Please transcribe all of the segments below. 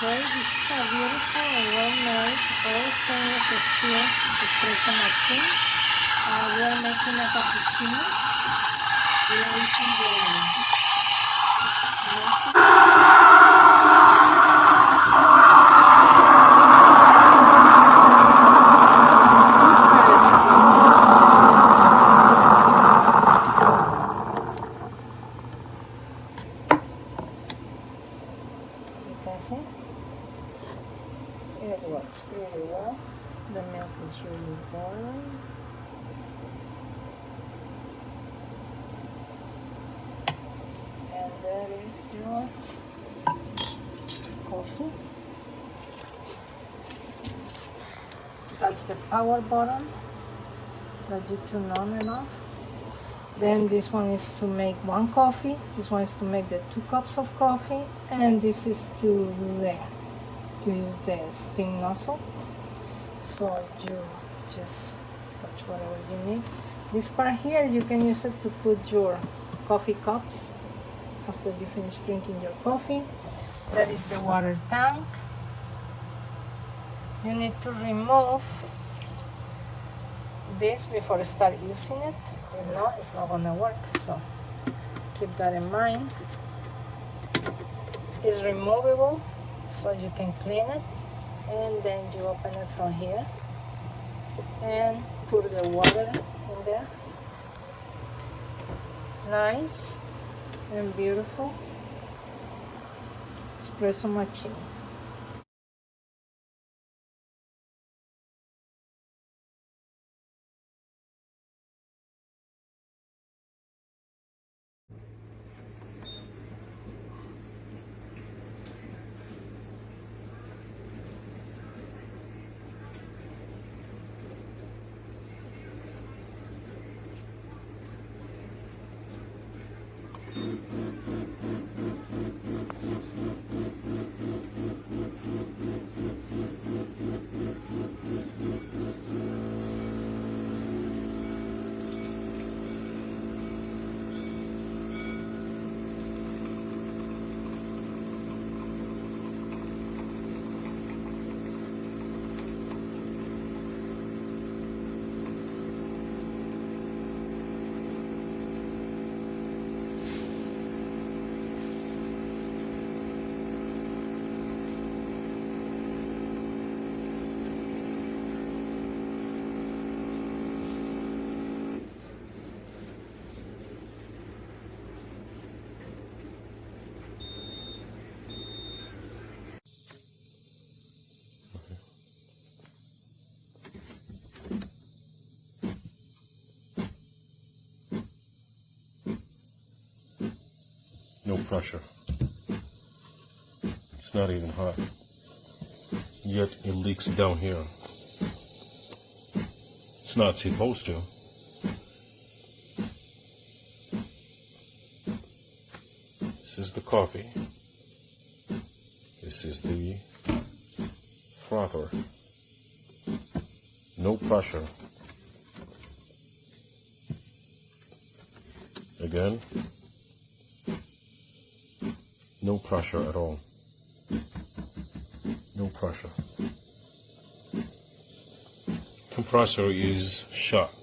Okay, this is a beautiful and well-made all stainless steel espresso machine. We are making a cappuccino. We are using see, it works pretty well. The milk is really boiling. And there is your coffee. That's the power button that you turn on and off. Then this one is to make one coffee, this one is to make the 2 cups of coffee, and this is to use the steam nozzle. So you just touch whatever you need. This part here, you can use it to put your coffee cups after you finish drinking your coffee. That is the water tank. You need to remove this before you start using it. If not, it's not gonna work, so keep that in mind. It's removable, so you can clean it, and then you open it from here and put the water in there. Nice and beautiful espresso machine. No pressure. It's not even hot. Yet it leaks down here. It's not supposed to. This is the coffee. This is the frother. No pressure. Again. No pressure at all. No pressure. Compressor is shut.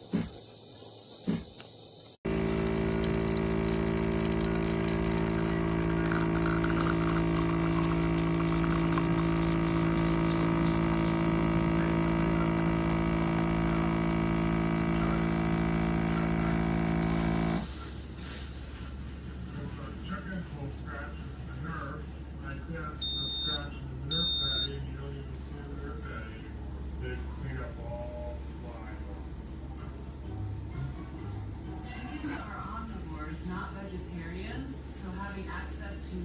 Not vegetarians, so having access to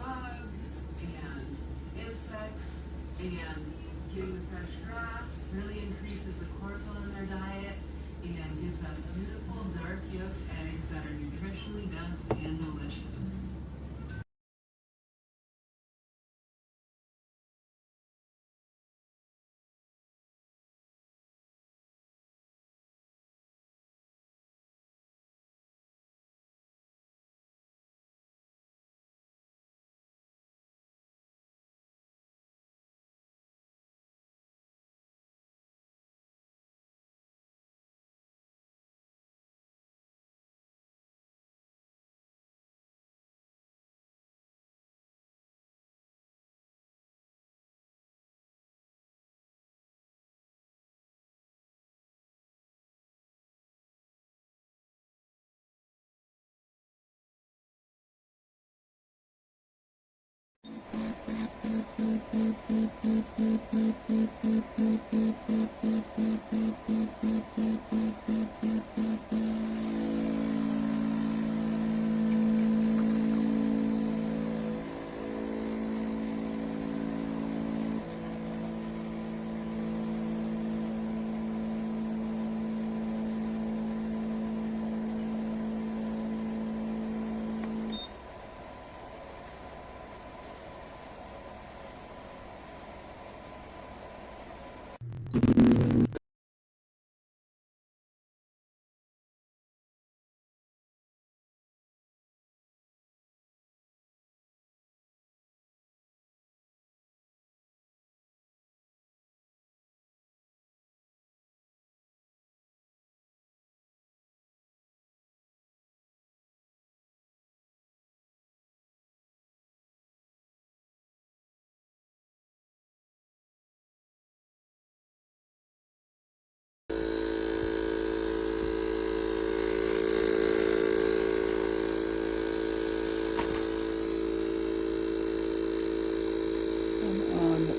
bugs and insects and getting the fresh grass really increases the chlorophyll in their diet and gives us beautiful dark yolked eggs that are nutritionally dense and delicious.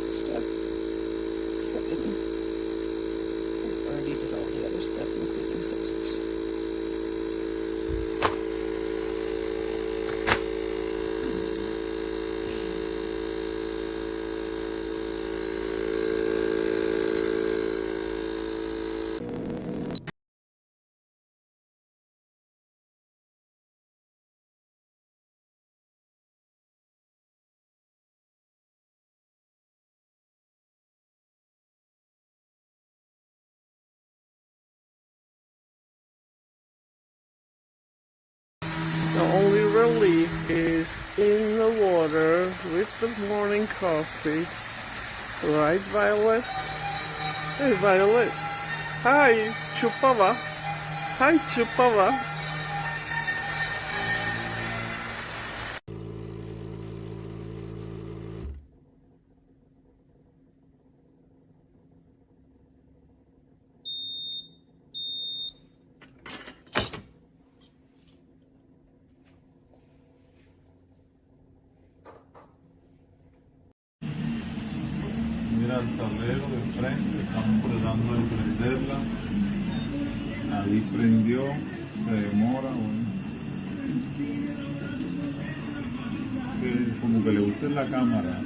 Step 7. I already did all the other stuff, including subjects. The only relief is in the water with the morning coffee. Right, Violet? Hey, Violet. Hi, Chupava. Hi, Chupava. Mira el tablero de frente, estamos tratando de prenderla. Ahí prendió, se demora, bueno. Que como que le gusta la cámara.